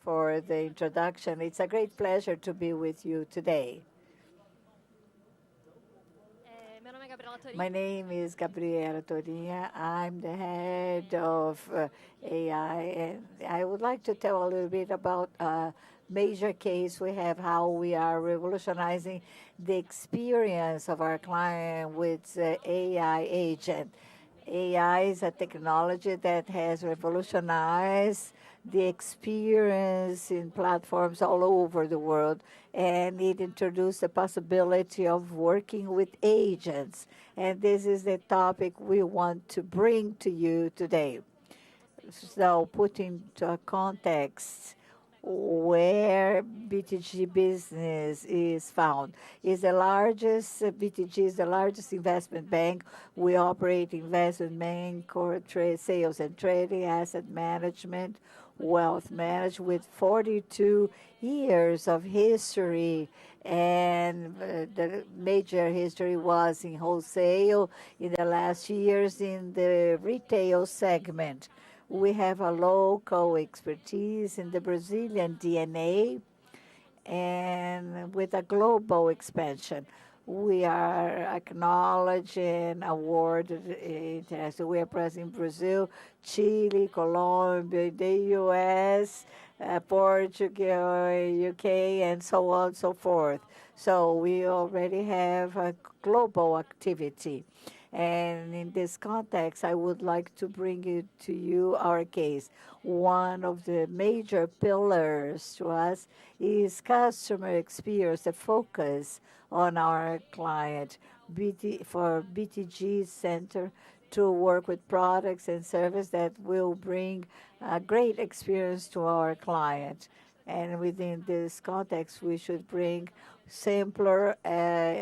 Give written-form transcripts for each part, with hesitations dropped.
for the introduction. It's a great pleasure to be with you today. My name is Gabriela Torinha. I'm the head of AI, and I would like to tell a little bit about a major case we have, how we are revolutionizing the experience of our client with AI agent. AI is a technology that has revolutionized the experience in platforms all over the world, and it introduced the possibility of working with agents. And this is the topic we want to bring to you today. So, put into a context, where BTG business is found. BTG is the largest investment bank. We operate investment bank, core trade, sales and trading, asset management, wealth management, with 42 years of history. And the major history was in wholesale, in the last years in the retail segment. We have a local expertise in the Brazilian DNA and with a global expansion. We are acknowledged and awarded internationally. We are present in Brazil, Chile, Colombia, the US, Portugal, UK, and so on and so forth. So we already have a global activity. And in this context, I would like to bring to you our case. One of the major pillars to us is customer experience, the focus on our client. For BTG Center to work with products and service that will bring a great experience to our client. And within this context, we should bring simpler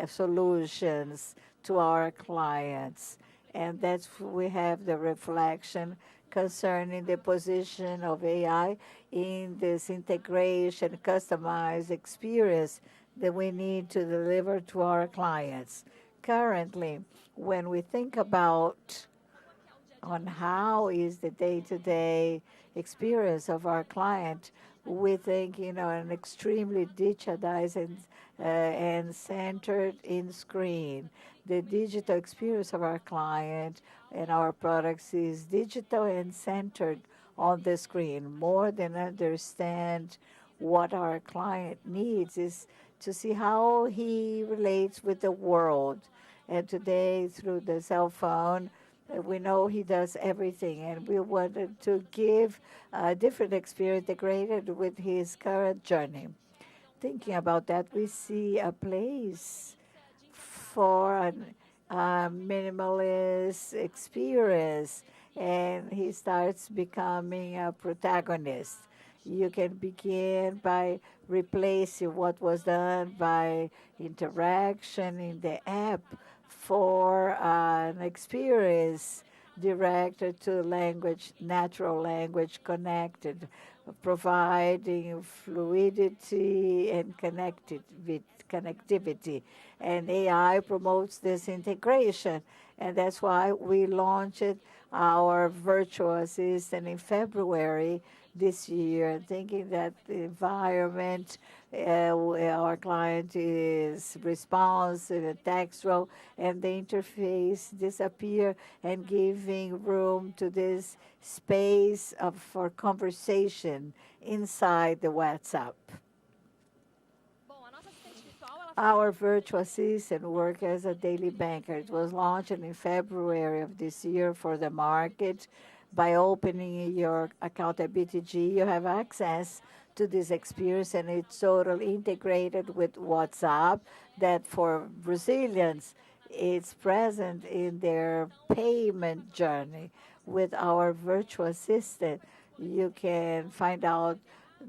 solutions to our clients. And that's we have the reflection concerning the position of AI in this integration, customized experience that we need to deliver to our clients. Currently, when we think about on how is the day-to-day experience of our client, we think, an extremely digitized and centered in screen. The digital experience of our client and our products is digital and centered on the screen. More than understand what our client needs is to see how he relates with the world. And today, through the cell phone, we know he does everything, and we wanted to give a different experience integrated with his current journey. Thinking about that, we see a place for a minimalist experience, and he starts becoming a protagonist. You can begin by replacing what was done by interaction in the app for an experience directed to language, natural language connected, providing fluidity and connectivity. And AI promotes this integration. And that's why we launched our virtual assistant in February this year, thinking that the environment, our client is responsive, textual, and the interface disappear and giving room to this space for conversation inside the WhatsApp. Our virtual assistant works as a daily banker. It was launched in February of this year for the market. By opening your account at BTG, you have access to this experience, and it's totally integrated with WhatsApp, that for Brazilians, it's present in their payment journey. With our virtual assistant, you can find out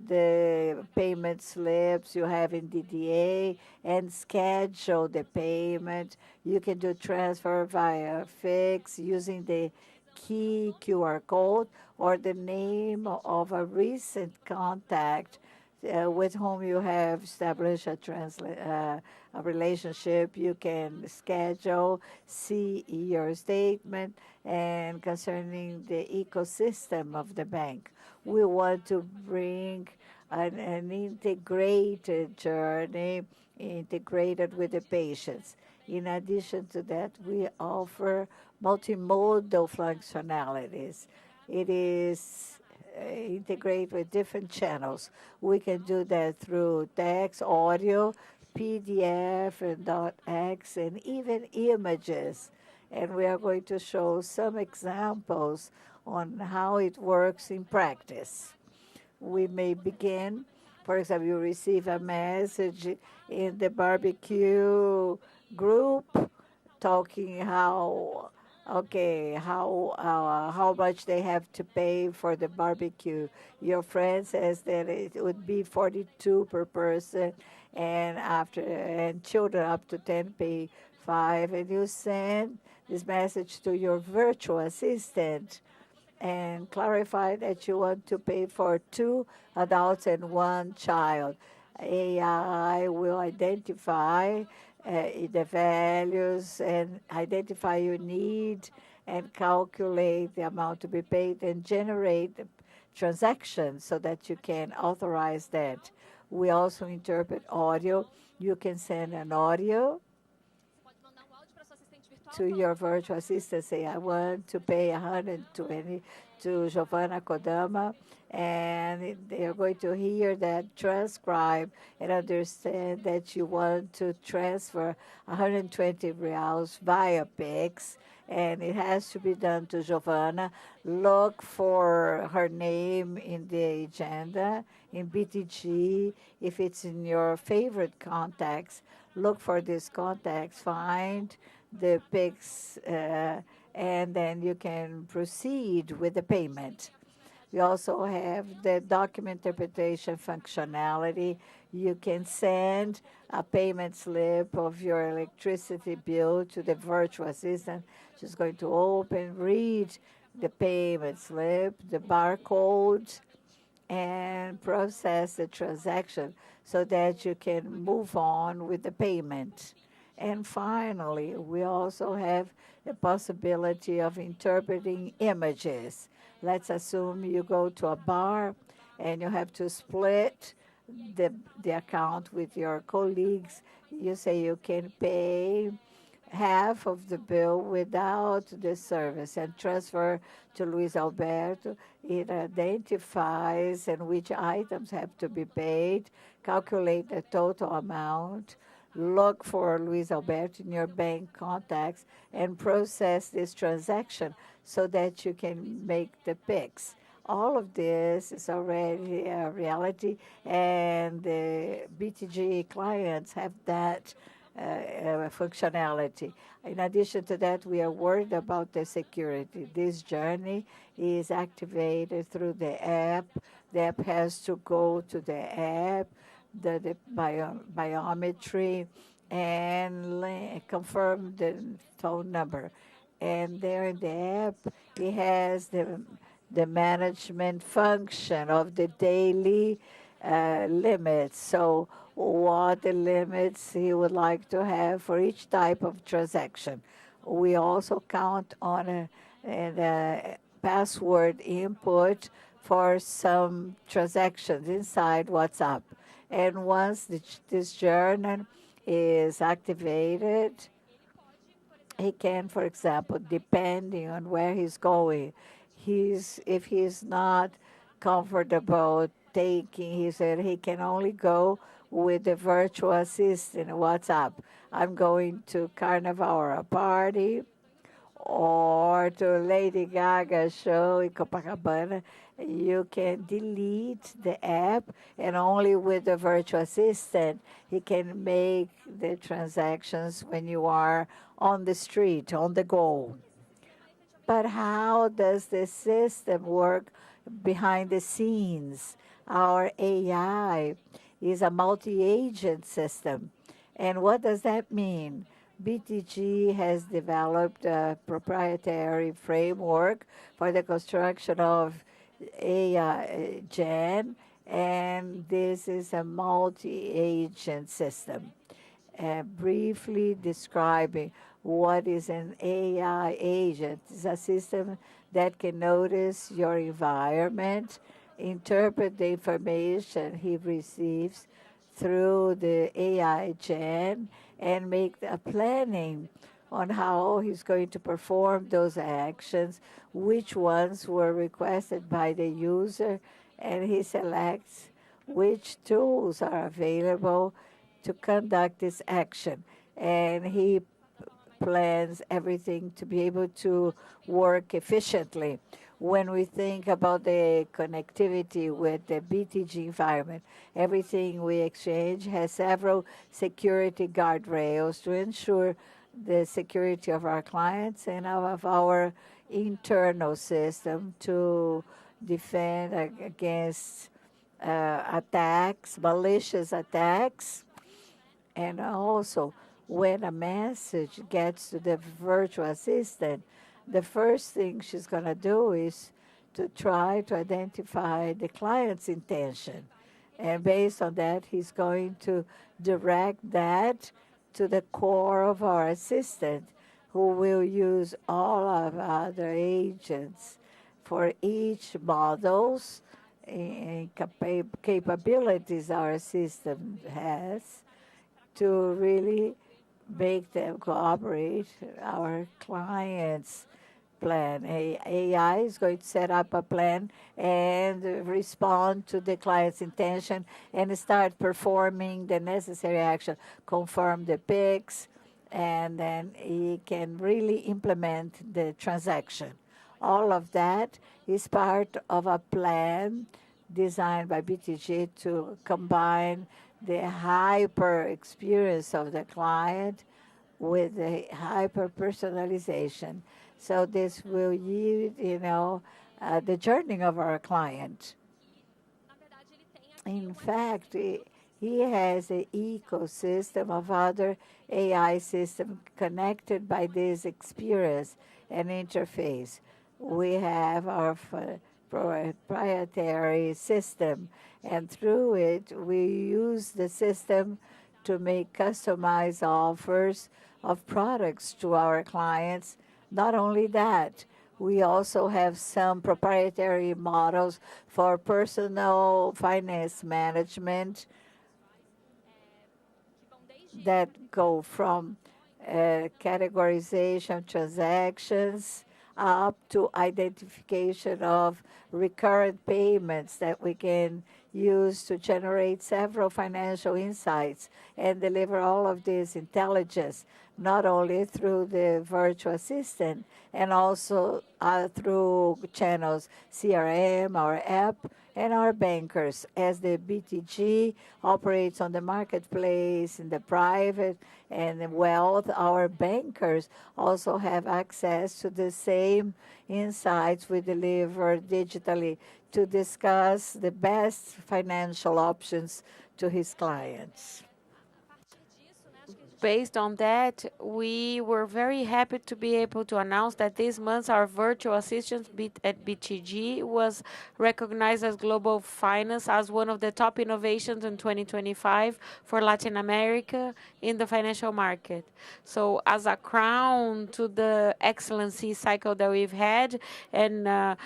the payment slips you have in DDA and schedule the payment. You can do transfer via Fix using the key QR code or the name of a recent contact with whom you have established a relationship. You can schedule, see your statement, and concerning the ecosystem of the bank. We want to bring an integrated journey, integrated with the patients. In addition to that, we offer multimodal functionalities. It is integrate with different channels. We can do that through text, audio, PDF, and .x, and even images. And we are going to show some examples on how it works in practice. We may begin, for example, you receive a message in the barbecue group talking how much they have to pay for the barbecue. Your friend says that it would be 42 per person, and children up to 10 pay 5, and you send this message to your virtual assistant and clarify that you want to pay for 2 adults and 1 child. AI will identify the values and identify your need and calculate the amount to be paid and generate the transaction so that you can authorize that. We also interpret audio. You can send an audio to your virtual assistant, say, I want to pay 120 to Giovanna Kodama, and they are going to hear that, transcribe, and understand that you want to transfer 120 reals via Pix, and it has to be done to Giovanna. Look for her name in the agenda, in BTG. If it's in your favorite contacts, look for these contacts, find the Pix, and then you can proceed with the payment. We also have the document interpretation functionality. You can send a payment slip of your electricity bill to the virtual assistant. She's going to open, read the payment slip, the barcode, and process the transaction so that you can move on with the payment. And finally, we also have the possibility of interpreting images. Let's assume you go to a bar and you have to split the account with your colleagues. You say you can pay half of the bill without the service and transfer to Luis Alberto. It identifies and which items have to be paid, calculate the total amount, look for Luis Alberto in your bank contacts, and process this transaction so that you can make the Pix. All of this is already a reality, and the BTG clients have that functionality. In addition to that, we are worried about the security. This journey is activated through the app. The app has to go to the app, the biometry, and confirm the phone number. And there in the app, it has the management function of the daily limits. So what the limits he would like to have for each type of transaction. We also count on a password input for some transactions inside WhatsApp. And once this journey is activated, he can, for example, depending on where he's going, if he's not comfortable taking, he said he can only go with the virtual assistant WhatsApp. I'm going to Carnival or a party or to Lady Gaga show in Copacabana. You can delete the app, and only with the virtual assistant, he can make the transactions when you are on the street, on the go. But how does the system work behind the scenes? Our AI is a multi-agent system. And what does that mean? BTG has developed a proprietary framework for the construction of AI Gen, and this is a multi-agent system. Briefly describing what is an AI agent. It's a system that can notice your environment, interpret the information he receives through the AI gen and make a planning on how he's going to perform those actions, which ones were requested by the user, and he selects which tools are available to conduct this action. And he plans everything to be able to work efficiently. When we think about the connectivity with the BTG environment, everything we exchange has several security guardrails to ensure the security of our clients and of our internal system to defend against attacks, malicious attacks. And also, when a message gets to the virtual assistant, the first thing she's going to do is to try to identify the client's intention. And based on that, he's going to direct that to the core of our assistant, who will use all of other agents for each models and capabilities our system has to really make them cooperate our clients' plan. AI is going to set up a plan and respond to the client's intention and start performing the necessary action, confirm the PICs, and then he can really implement the transaction. All of that is part of a plan designed by BTG to combine the hyper experience of the client with the hyper personalization. So this will yield, the journey of our client. In fact, he has an ecosystem of other AI systems connected by this experience and interface. We have our proprietary system, and through it, we use the system to make customized offers of products to our clients. Not only that, we also have some proprietary models for personal finance management that go from categorization of transactions up to identification of recurrent payments that we can use to generate several financial insights and deliver all of this intelligence, not only through the virtual assistant and also through channels, CRM, our app, and our bankers. As the BTG operates on the marketplace, in the private and the wealth, our bankers also have access to the same insights we deliver digitally to discuss the best financial options to his clients. Based on that, we were very happy to be able to announce that this month our virtual assistant at BTG was recognized as Global Finance as one of the top innovations in 2025 for Latin America in the financial market. So as a crown to the excellency cycle that we've had and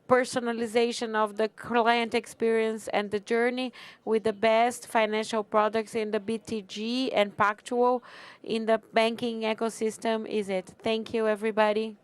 personalization of the client experience and the journey with the best financial products in the BTG and Pactual in the banking ecosystem is it. Thank you, everybody.